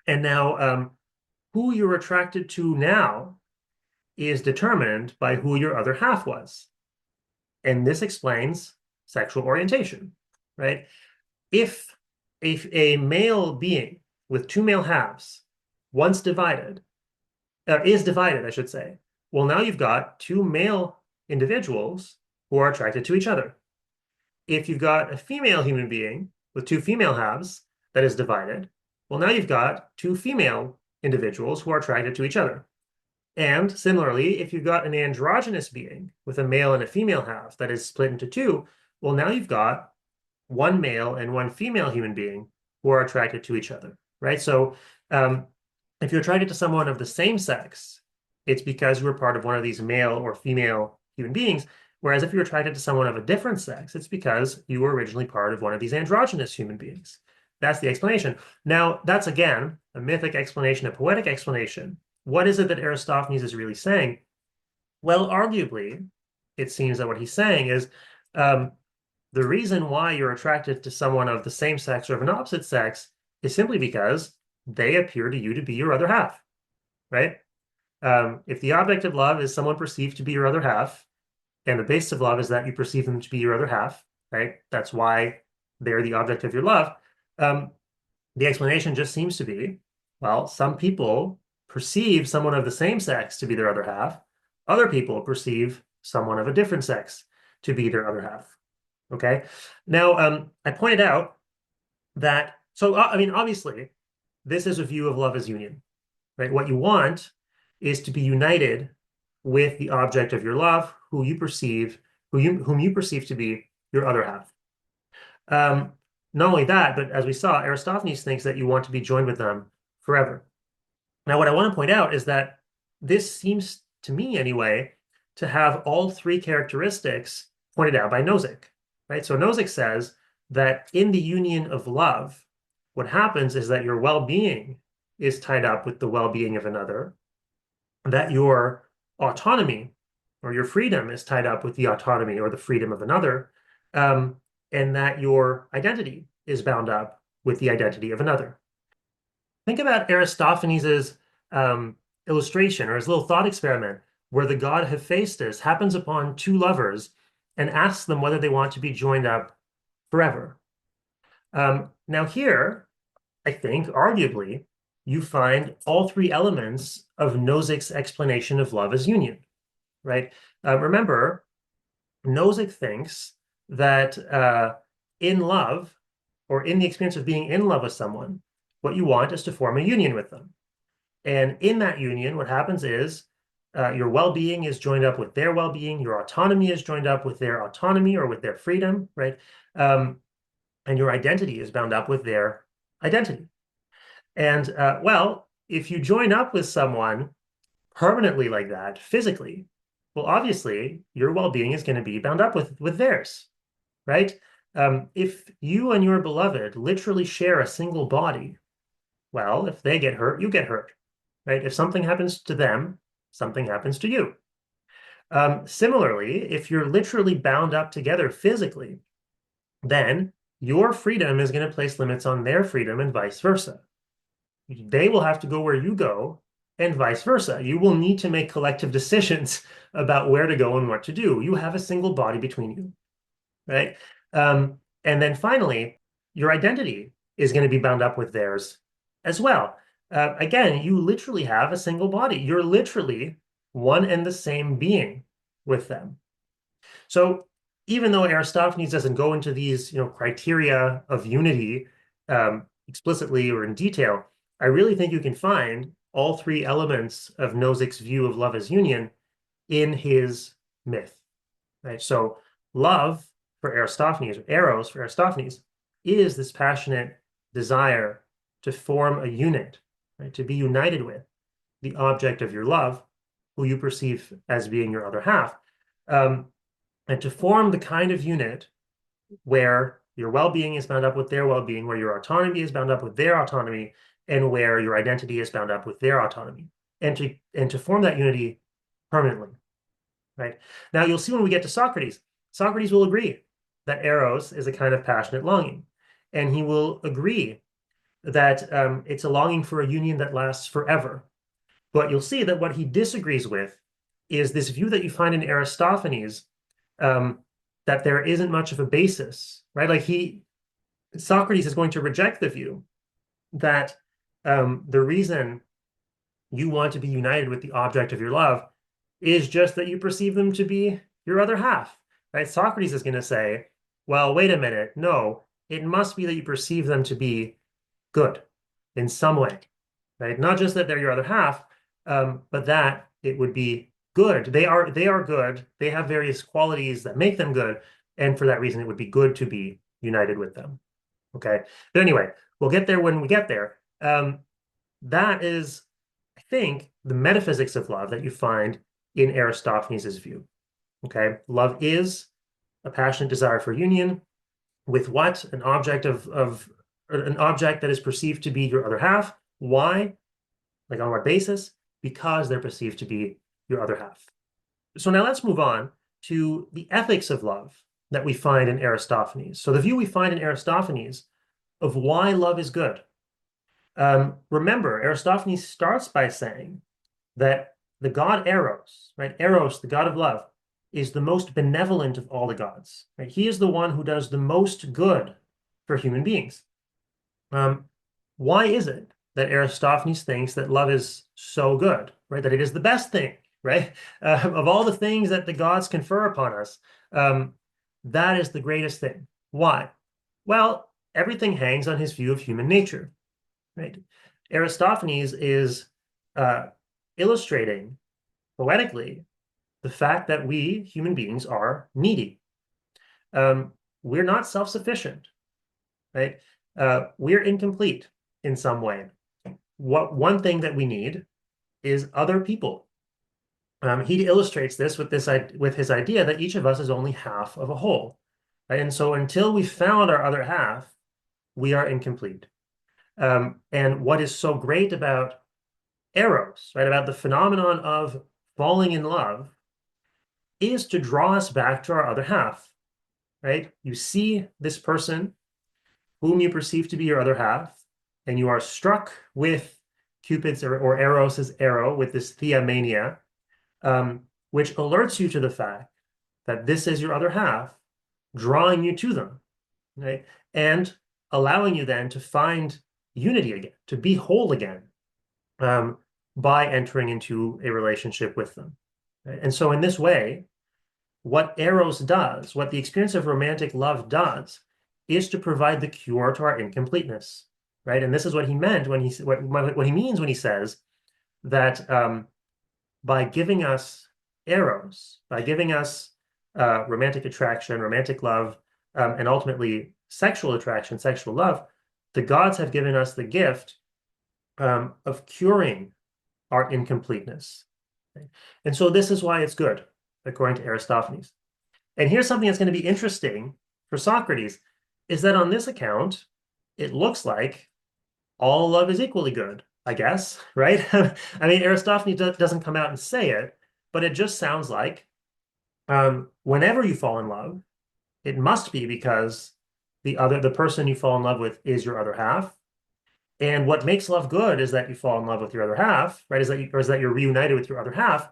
And now, who you're attracted to now is determined by who your other half was. And this explains sexual orientation, right? If a male being with two male halves once divided, is divided, I should say, well, now you've got two male individuals who are attracted to each other. If you've got a female human being with two female halves that is divided, well, now you've got two female individuals who are attracted to each other. And similarly, if you've got an androgynous being with a male and a female half that is split into two, well, now you've got one male and one female human being who are attracted to each other, right? So if you're attracted to someone of the same sex, it's because you were part of one of these male or female human beings. Whereas if you're attracted to someone of a different sex, it's because you were originally part of one of these androgynous human beings. That's the explanation. Now, that's again a mythic explanation, a poetic explanation. What is it that Aristophanes is really saying? Well, arguably, it seems that what he's saying is the reason why you're attracted to someone of the same sex or of an opposite sex is simply because they appear to you to be your other half, right? If the object of love is someone perceived to be your other half, and the basis of love is that you perceive them to be your other half, right? That's why they're the object of your love. The explanation just seems to be, well, some people perceive someone of the same sex to be their other half. Other people perceive someone of a different sex to be their other half. Okay. Now, I pointed out that, so I mean, obviously, this is a view of love as union, right? What you want is to be united with the object of your love, whom you perceive to be your other half. Not only that, but as we saw, Aristophanes thinks that you want to be joined with them forever. Now, what I want to point out is that this seems, to me anyway, to have all three characteristics pointed out by Nozick, right? So Nozick says that in the union of love, what happens is that your well-being is tied up with the well-being of another, that your autonomy or your freedom is tied up with the autonomy or the freedom of another, um, and that your identity is bound up with the identity of another. Think about Aristophanes' illustration or his little thought experiment where the god Hephaestus happens upon two lovers and asks them whether they want to be joined up forever. Now, here, I think, arguably, you find all three elements of Nozick's explanation of love as union, right? Remember, Nozick thinks that in love, or in the experience of being in love with someone, what you want is to form a union with them. And in that union, what happens is your well-being is joined up with their well-being, your autonomy is joined up with their autonomy or with their freedom, right? Um, and your identity is bound up with their identity. And well, if you join up with someone permanently like that, physically, well, obviously your well-being is going to be bound up with theirs, right? If you and your beloved literally share a single body, well, if they get hurt, you get hurt, right? If something happens to them, something happens to you. Similarly, if you're literally bound up together physically, then your freedom is going to place limits on their freedom and vice versa. They will have to go where you go and vice versa. You will need to make collective decisions about where to go and what to do. You have a single body between you, right? And then finally, your identity is going to be bound up with theirs as well. Again, you literally have a single body. You're literally one and the same being with them. So even though Aristophanes doesn't go into these, criteria of unity explicitly or in detail, I really think you can find all three elements of Nozick's view of love as union in his myth. Right? So love for Aristophanes, or eros for Aristophanes, is this passionate desire to form a unit, right? To be united with the object of your love, who you perceive as being your other half. And to form the kind of unit where your well-being is bound up with their well-being, where your autonomy is bound up with their autonomy, and where your identity is bound up with their autonomy, and to form that unity permanently, right? Now you'll see when we get to Socrates, Socrates will agree that eros is a kind of passionate longing, and he will agree that it's a longing for a union that lasts forever. But you'll see that what he disagrees with is this view that you find in Aristophanes, that there isn't much of a basis, right? Like Socrates is going to reject the view that the reason you want to be united with the object of your love is just that you perceive them to be your other half, right? Socrates is going to say, well, wait a minute. No, it must be that you perceive them to be good in some way, right? Not just that they're your other half, but that it would be good. They are good. They have various qualities that make them good. And for that reason, it would be good to be united with them. Okay. But anyway, we'll get there when we get there. That is, I think, the metaphysics of love that you find in Aristophanes' view. Okay. Love is a passionate desire for union with what? An object an object that is perceived to be your other half. Why? Like on what basis? Because they're perceived to be your other half. So now let's move on to the ethics of love that we find in Aristophanes. So the view we find in Aristophanes of why love is good. Remember, Aristophanes starts by saying that the god Eros, right? Eros, the god of love, is the most benevolent of all the gods. Right? He is the one who does the most good for human beings. Why is it that Aristophanes thinks that love is so good, right? That it is the best thing, right? Of all the things that the gods confer upon us, that is the greatest thing. Why? Well, everything hangs on his view of human nature, right? Aristophanes is illustrating poetically the fact that we human beings are needy. We're not self-sufficient, right? We're incomplete in some way. One thing that we need is other people. He illustrates this with his idea that each of us is only half of a whole, right? And so until we found our other half, we are incomplete. And what is so great about Eros, right, about the phenomenon of falling in love, is to draw us back to our other half, right? You see this person whom you perceive to be your other half, and you are struck with Cupid's or Eros's arrow, with this theomania, which alerts you to the fact that this is your other half, drawing you to them, right? And allowing you then to find unity again, to be whole again, um, by entering into a relationship with them. Right? And so, in this way, what Eros does, what the experience of romantic love does, is to provide the cure to our incompleteness, right? And this is what he meant when what he means when he says that by giving us Eros, by giving us romantic attraction, romantic love, and ultimately sexual attraction, sexual love, the gods have given us the gift of curing our incompleteness. Okay? And so this is why it's good, according to Aristophanes. And here's something that's going to be interesting for Socrates, is that on this account, it looks like all love is equally good, I guess, right? I mean, Aristophanes doesn't come out and say it, but it just sounds like whenever you fall in love, it must be because the person you fall in love with is your other half. And what makes love good is that you fall in love with your other half, right? Is that you're reunited with your other half.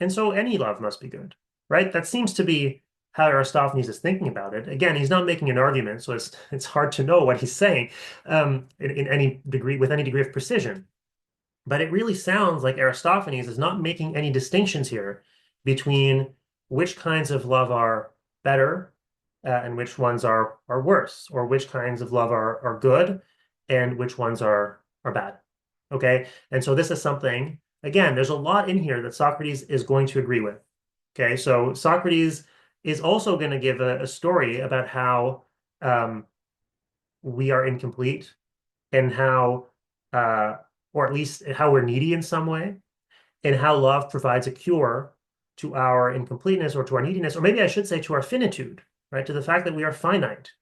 And so any love must be good, right? That seems to be how Aristophanes is thinking about it. Again, he's not making an argument, so it's hard to know what he's saying in any degree with any degree of precision. But it really sounds like Aristophanes is not making any distinctions here between which kinds of love are better and which ones are worse, or which kinds of love are good and which ones are bad. Okay, and so this is something, again, there's a lot in here that Socrates is going to agree with. Okay, so Socrates is also going to give a story about how we are incomplete and how, or at least how we're needy in some way, and how love provides a cure to our incompleteness or to our neediness, or maybe I should say to our finitude, right? To the fact that we are finite.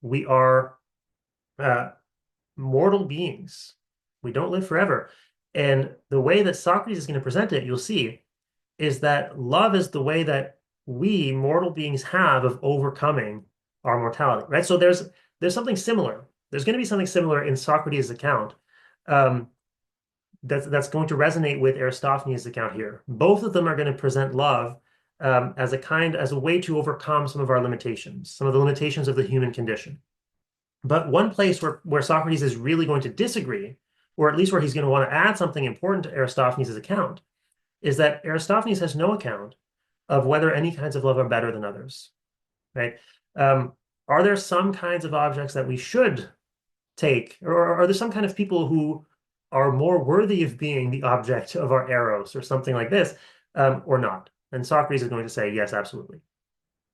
We are mortal beings. We don't live forever. And the way that Socrates is going to present it, you'll see, is that love is the way that we mortal beings have of overcoming our mortality, right? So there's something similar. There's going to be something similar in Socrates' account that's going to resonate with Aristophanes' account here. Both of them are going to present love as a way to overcome some of our limitations, some of the limitations of the human condition. But one place where Socrates is really going to disagree, or at least where he's going to want to add something important to Aristophanes' account, is that Aristophanes has no account of whether any kinds of love are better than others, right? Are there some kinds of objects that we should take, or are there some kind of people who are more worthy of being the object of our eros or something like this, or not? And Socrates is going to say, yes, absolutely.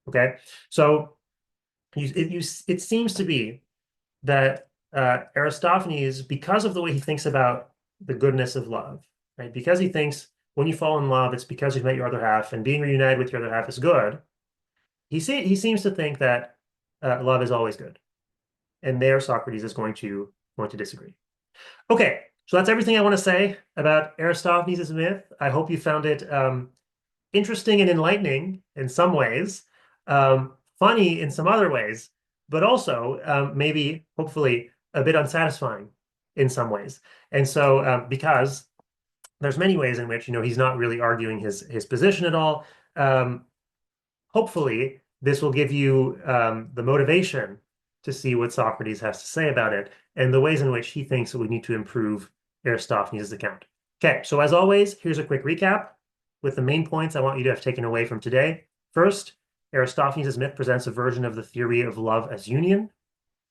Okay, so it seems to be that Aristophanes, because of the way he thinks about the goodness of love, right? Because he thinks when you fall in love, it's because you've met your other half, and being reunited with your other half is good. He seems to think that love is always good, and there Socrates is going to disagree. Okay, so that's everything I want to say about Aristophanes' myth. I hope you found it interesting and enlightening in some ways, funny in some other ways, but also maybe, hopefully, a bit unsatisfying in some ways. And so, because there's many ways in which, he's not really arguing his position at all. Hopefully, this will give you the motivation to see what Socrates has to say about it and the ways in which he thinks that we need to improve Aristophanes' account. Okay, so as always, here's a quick recap with the main points I want you to have taken away from today. First, Aristophanes' myth presents a version of the theory of love as union.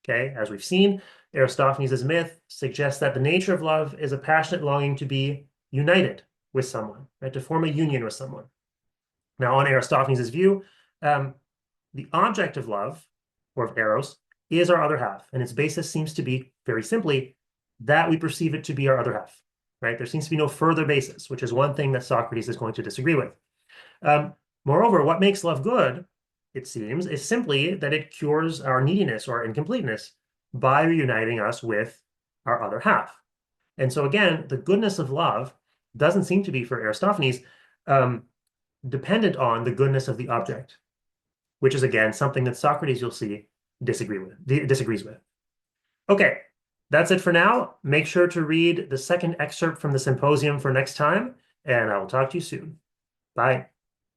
Okay, as we've seen, Aristophanes' myth suggests that the nature of love is a passionate longing to be united with someone, right, to form a union with someone. Now, on Aristophanes' view, the object of love, or of eros, is our other half, and its basis seems to be, very simply, that we perceive it to be our other half, right? There seems to be no further basis, which is one thing that Socrates is going to disagree with. Moreover, what makes love good, it seems, is simply that it cures our neediness or incompleteness by reuniting us with our other half. And so again, the goodness of love doesn't seem to be for Aristophanes dependent on the goodness of the object, which is again something that Socrates, you'll see, disagrees with. Okay, that's it for now. Make sure to read the second excerpt from the symposium for next time, and I will talk to you soon. Bye.